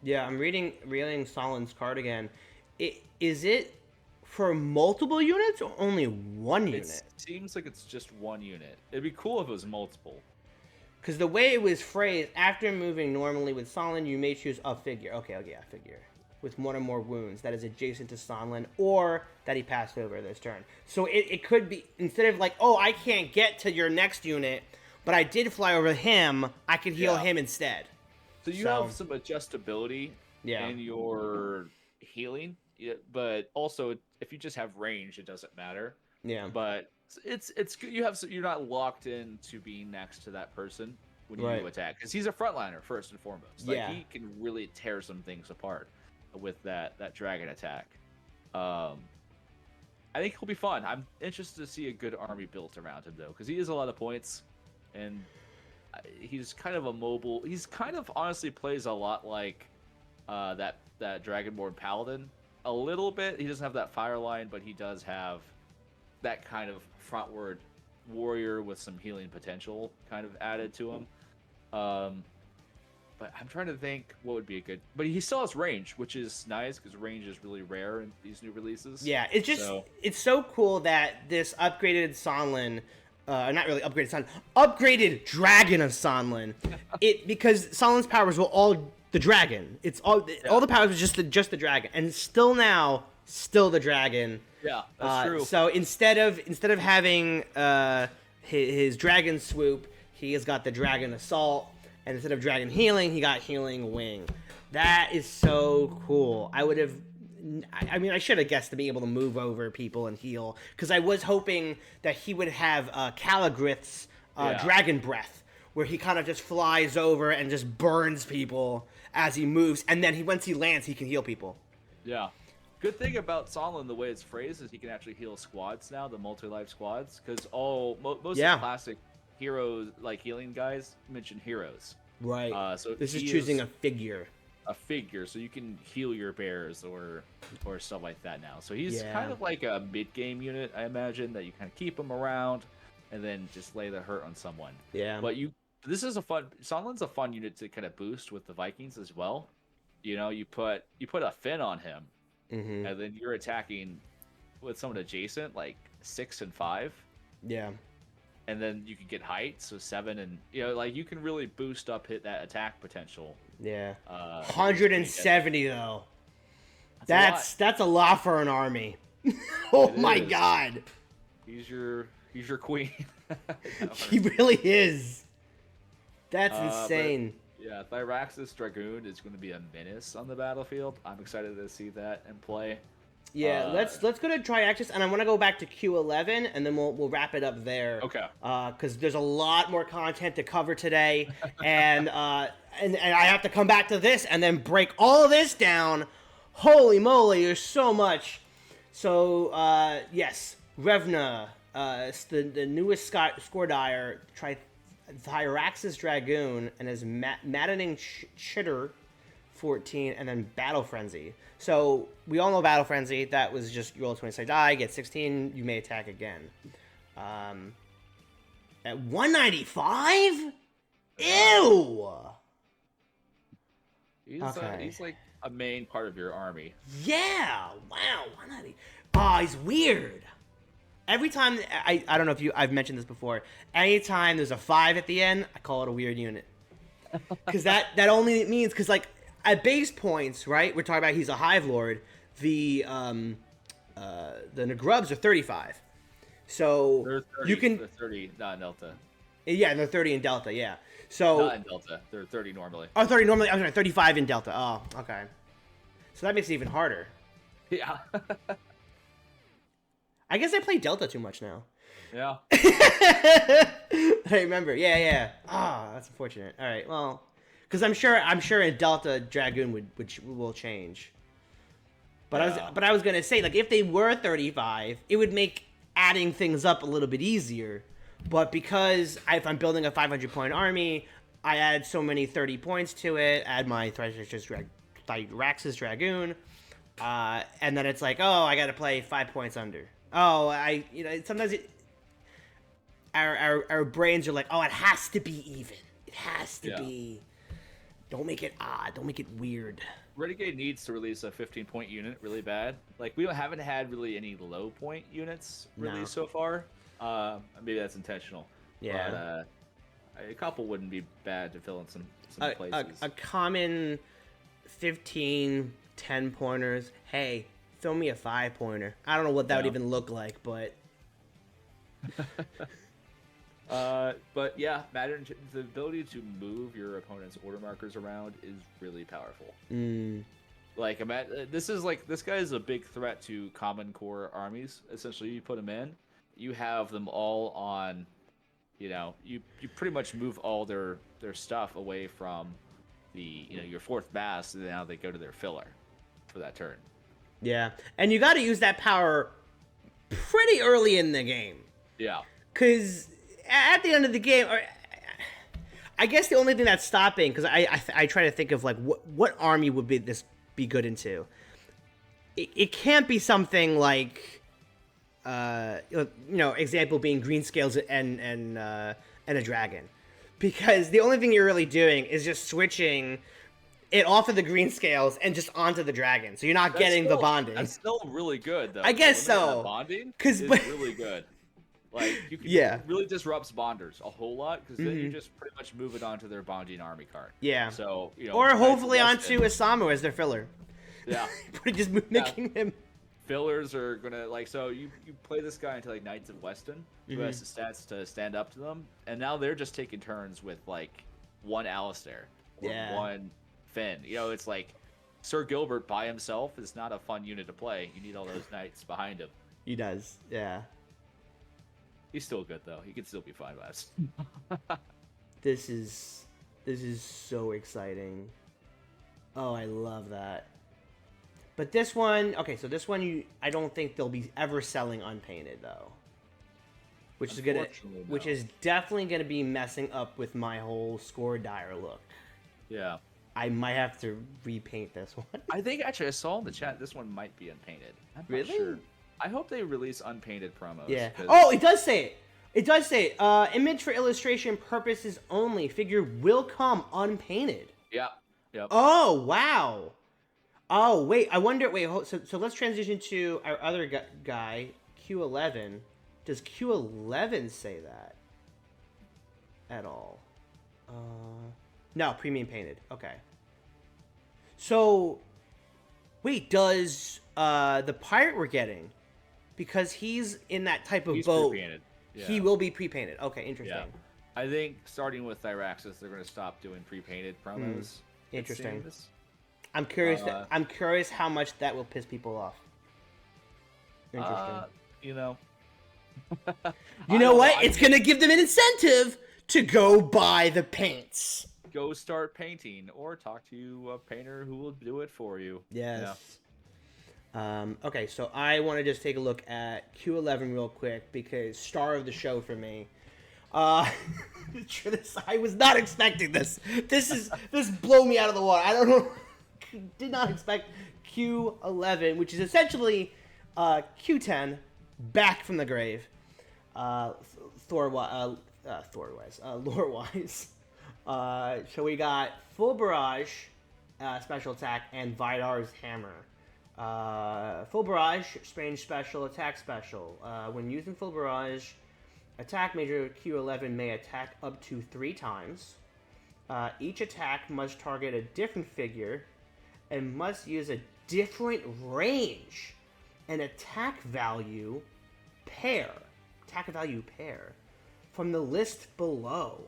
Yeah, I'm reading Sonlin's card again. Is it for multiple units or only one unit? It seems like it's just one unit. It'd be cool if it was multiple. Because the way it was phrased, after moving normally with Sonlin, you may choose a figure. Okay, a figure. With one or more wounds that is adjacent to Sonlin, or that he passed over this turn. So it could be, instead of like, oh, I can't get to your next unit, but I did fly over him, I could heal him instead. So you have some adjustability in your healing, but also if you just have range, it doesn't matter. Yeah. But it's you're not locked into being next to that person when you attack, because he's a frontliner first and foremost. Like he can really tear some things apart with that dragon attack. I think he'll be fun. I'm interested to see a good army built around him though, because he has a lot of points, and he's kind of a mobile. He's kind of honestly plays a lot like that Dragonborn Paladin a little bit. He doesn't have that fire line, but he does have that kind of frontward warrior with some healing potential kind of added to him. But I'm trying to think what would be a good. But he still has range, which is nice because range is really rare in these new releases. Yeah, it's just it's so cool that this upgraded Sonlin, not really upgraded Sonlin, upgraded Dragon of Sonlin, because Sonlin's powers were all the dragon. It's all the powers was just the dragon, and still the dragon. Yeah, that's true. So instead of having his dragon swoop, he has got the dragon assault, and instead of dragon healing, he got healing wing. That is so cool. I mean, I should have guessed to be able to move over people and heal, because I was hoping that he would have Caligrith's dragon breath, where he kind of just flies over and just burns people as he moves, and then once he lands, he can heal people. Yeah. Good thing about Sonlin, the way it's phrased, is he can actually heal squads now, the multi-life squads, because most of the classic heroes, like healing guys, mention heroes. Right. So this is choosing a figure. A figure, so you can heal your bears or stuff like that now. So he's kind of like a mid-game unit, I imagine, that you kind of keep him around and then just lay the hurt on someone. Yeah. But Sonlin's a fun unit to kind of boost with the Vikings as well. You know, you put a fin on him. Mm-hmm. And then you're attacking with someone adjacent, like 6 and 5. Yeah. And then you can get height, so 7, and like you can really boost up that attack potential. Yeah. 170 though. That's a lot for an army. Oh my god. He's your queen. He really is. That's insane. Yeah, Thyraxis Dragoon is going to be a menace on the battlefield. I'm excited to see that and play. Yeah, let's go to Triaxis, and I want to go back to Q11, and then we'll wrap it up there. Okay. Because there's a lot more content to cover today, and I have to come back to this and then break all of this down. Holy moly, there's so much. So yes, Revna, the newest Scoredier, Thyraxis Dragoon, and his Maddening Chitter 14, and then Battle Frenzy. So we all know Battle Frenzy. That was just you roll 20 die, get 16, you may attack again. At 195? Ew! He's like a main part of your army. Yeah! Wow, 190. Oh, he's weird. Every time, I don't know if I've mentioned this before, anytime there's a 5 at the end, I call it a weird unit. Because that only means, because like, at base points, right, we're talking about he's a Hive Lord, the Nagrubs are 35. So, they're 30, you can... They're 30, not in Delta. Yeah, they're 30 in Delta, yeah. So... Not in Delta, they're 30 normally. Oh, 30 normally, I'm sorry, 35 in Delta. Oh, okay. So that makes it even harder. Yeah. I guess I play Delta too much now. Yeah. I remember. Yeah. Ah, that's unfortunate. All right. Well, because I'm sure in Delta Dragoon will change. But I was gonna say, like, if they were 35, it would make adding things up a little bit easier. But because if I'm building a 500-point army, I add so many 30 points to it. Add my Thyraxis Dragoon, and then it's like, oh, I got to play 5 points under. Oh, sometimes our brains are like, oh, it has to be even. It has to be. Don't make it odd. Don't make it weird. Renegade needs to release a 15-point unit really bad. Like, we haven't had really any low-point units released so far. Maybe that's intentional. Yeah. But a couple wouldn't be bad to fill in some places. A common 15, 10-pointers. Hey, throw me a 5-pointer. I don't know what that would even look like, but... But yeah, the ability to move your opponent's order markers around is really powerful. Like, this guy is a big threat to Common Core armies. Essentially, you put him in, you have them all on, you pretty much move all their stuff away from your fourth mass, and now they go to their filler for that turn. Yeah, and you got to use that power pretty early in the game. Yeah, because at the end of the game, I guess the only thing that's stopping, because I try to think of like what army would be good into. It can't be something like, example being green scales and a dragon, because the only thing you're really doing is just switching it off of the green scales and just onto the dragon, so you're not getting the bonding. That's still really good, though. I guess so. Bonding is really good. Like, you can really disrupts bonders a whole lot, because then you just pretty much move it onto their bonding army card. Yeah. So, or hopefully onto Isamu as their filler. Yeah. Just making him. fillers are gonna so you play this guy into like Knights of Weston who has the stats to stand up to them, and now they're just taking turns with like one Alistair or one Finn. It's like Sir Gilbert by himself is not a fun unit to play. You need all those knights behind him. He does, yeah. He's still good though. He can still be fine with us. This is so exciting. Oh, I love that. But this one, okay, so this one I don't think they'll be ever selling unpainted though. Which is definitely gonna be messing up with my whole score dire look. Yeah. I might have to repaint this one. I think actually I saw in the chat this one might be unpainted. I'm not Really? sure. I hope they release unpainted promos. Yeah. Oh, it does say it. It does say image for illustration purposes only. Figure will come unpainted. Yeah. Yep. Oh, wow. Oh, wait. I wonder. Wait. So let's transition to our other guy, Q11. Does Q11 say that at all? No, premium painted. Okay. So, wait. Does the pirate we're getting, because he's in that type of boat, pre-painted. Yeah. He will be pre-painted. Okay, interesting. Yeah. I think starting with Thyraxis, they're going to stop doing pre-painted promos. Interesting. I'm curious. I'm curious how much that will piss people off. Interesting. You know. You know what? It's going to give them an incentive to go buy the paints. Go start painting, or talk to a painter who will do it for you. Yes. Yeah. Okay, so I want to just take a look at Q11 real quick, because star of the show for me. I was not expecting this. This blew me out of the water. I don't know. Did not expect Q11, which is essentially Q10 back from the grave. Lore-wise. So we got full barrage, special attack, and Vidar's hammer. Full barrage, range special, attack special. When using full barrage, attack major Q11 may attack up to 3 times. Each attack must target a different figure and must use a different range and attack value pair from the list below.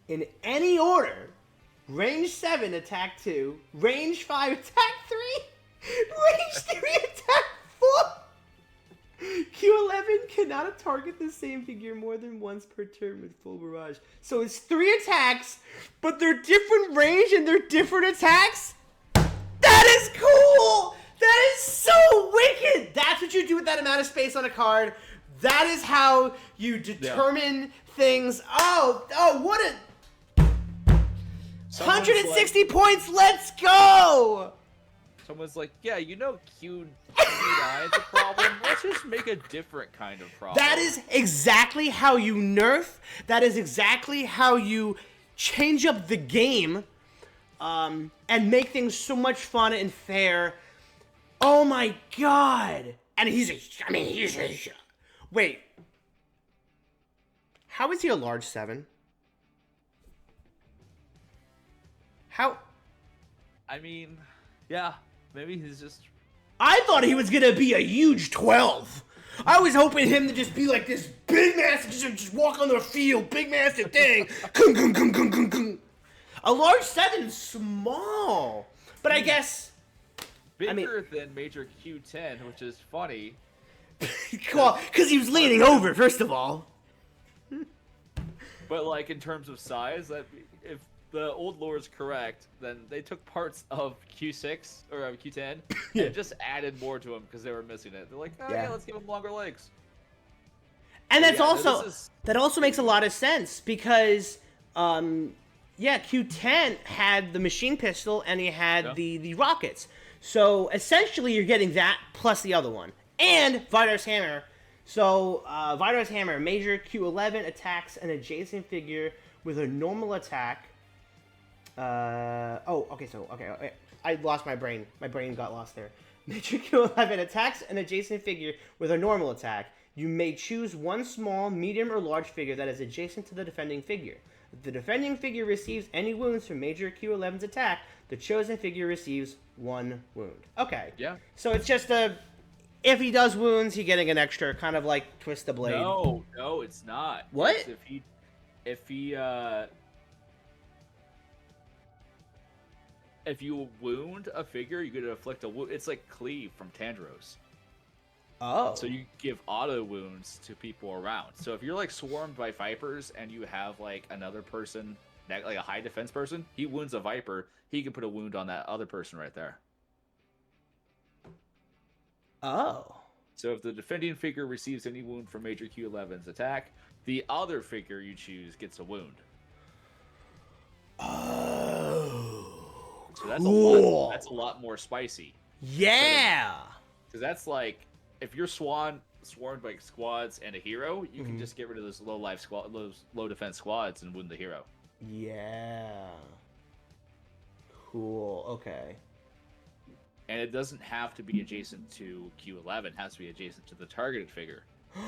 In any order: range 7, attack 2, range 5, attack 3, range 3, attack 4. Q11 cannot target the same figure more than once per turn with full barrage. So it's 3 attacks, but they're different range and they're different attacks? That is cool! That is so wicked! That's what you do with that amount of space on a card. That is how you determine things. Oh, what a... 160 points, let's go! Someone's like, yeah, Q9 is a problem. Let's just make a different kind of problem. That is exactly how you nerf. That is exactly how you change up the game, and make things so much fun and fair. Oh my god! And wait. How is he a large 7? How? I mean, yeah, maybe he's just... I thought he was gonna be a huge 12. I was hoping him to just be like this big massive, just walk on the field, big massive thing. A large 7 is small, but I guess bigger than Major Q10, which is funny. Cool, because he was leaning over, first of all. But like in terms of size, that if the old lore is correct, then they took parts of Q6 or Q10 and just added more to him because they were missing it. They're like, yeah, let's give him longer legs. And that's that also makes a lot of sense because, Q10 had the machine pistol and he had the rockets. So essentially, you're getting that plus the other one and Vidar's hammer. So Vidar's hammer, major Q11 attacks an adjacent figure with a normal attack. I lost my brain. My brain got lost there. Major Q11 attacks an adjacent figure with a normal attack. You may choose one small, medium, or large figure that is adjacent to the defending figure. If the defending figure receives any wounds from Major Q11's attack, the chosen figure receives 1 wound. Okay. Yeah. So it's just a... if he does wounds, he getting an extra, kind of like Twist the Blade. No, it's not. What? It's if you wound a figure, you get to inflict a wound. It's like Cleave from Tandros. Oh. So you give auto wounds to people around. So if you're like swarmed by vipers and you have like another person, like a high defense person, he wounds a viper, he can put a wound on that other person right there. Oh. So if the defending figure receives any wound from Major Q11's attack, the other figure you choose gets a wound. Oh. So that's a lot more spicy. Yeah. Because that's like, if you're swarmed by squads and a hero, you can just get rid of those those low defense squads and wound the hero. Yeah. Cool. Okay. And it doesn't have to be adjacent to Q11. It has to be adjacent to the targeted figure.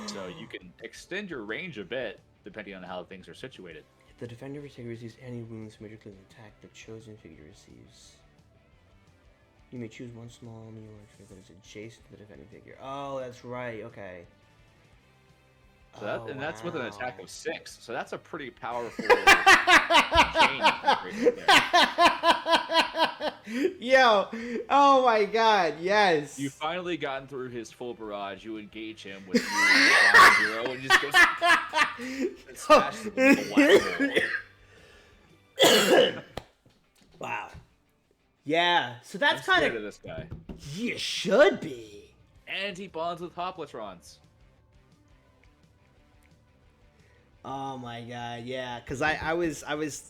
So you can extend your range a bit depending on how things are situated. If the defender figure receives any wounds from Major Q11's attack, the chosen figure receives. You may choose one small new figure that is adjacent to the defending figure. Oh, that's right. Okay. So that's with an attack of 6. So that's a pretty powerful chain right there. Yo, oh my God, yes. You've finally gotten through his full barrage. You engage him with your hero and just go smash him with the Wow. Yeah, so that's I'm kind scared of this guy. You should be. And he bonds with Hoplotrons. Oh my God, yeah, because I was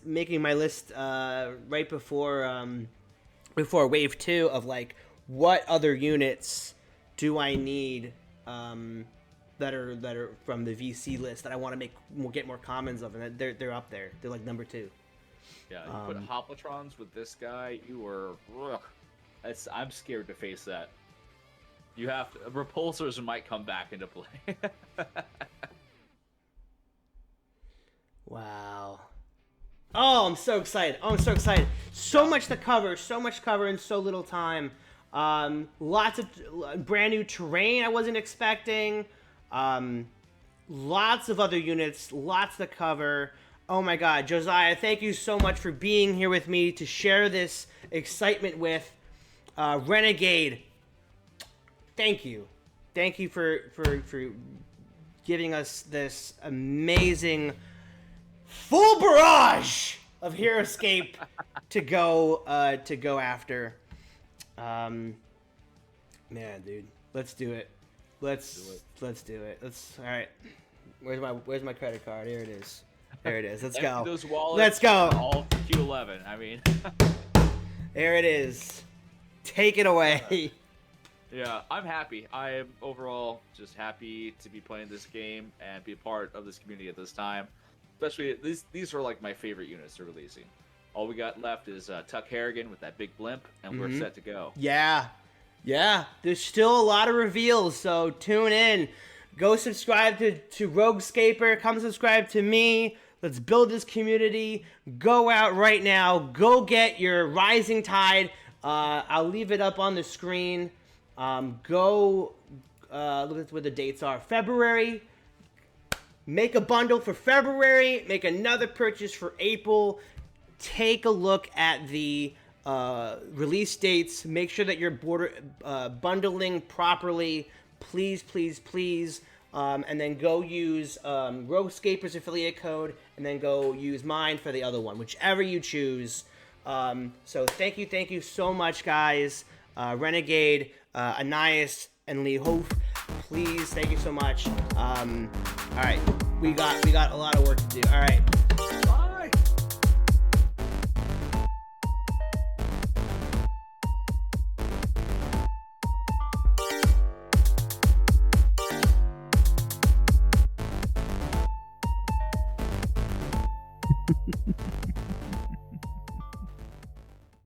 making my list right before Wave 2 of like what other units do I need that are from the VC list that I want to get more commons of, and they're up there. They're like number 2. Yeah, you put Hoplotrons with this guy, you are. I'm scared to face that. You have to. Repulsors might come back into play. Wow. Oh, I'm so excited. So much to cover. So much cover in so little time. Lots of brand new terrain I wasn't expecting. Lots of other units. Lots to cover. Oh my God, Josiah, thank you so much for being here with me to share this excitement with Renegade. Thank you. Thank you for giving us this amazing full barrage of HeroScape to go after. Man, dude, let's do it. Let's do it. All right. Where's my credit card? Here it is. There it is. Let's go. Those wallets Let's go. are all Q11. I mean, there it is. Take it away. Yeah, I'm happy. I am overall just happy to be playing this game and be a part of this community at this time. Especially these are like my favorite units they're releasing. All we got left is Tuck Harrigan with that big blimp, and we're set to go. Yeah. There's still a lot of reveals, so tune in. Go subscribe to RogueScaper. Come subscribe to me. Let's build this community. Go out right now. Go get your Rising Tide. I'll leave it up on the screen. Go look at what the dates are. February. Make a bundle for February. Make another purchase for April. Take a look at the release dates. Make sure that you're bundling properly. Please. And then go use RogueScaper's affiliate code, and then go use mine for the other one, whichever you choose. So thank you so much, guys. Renegade, Anais, and Lee Hoof, please, thank you so much. All right, we got a lot of work to do. All right. Bye.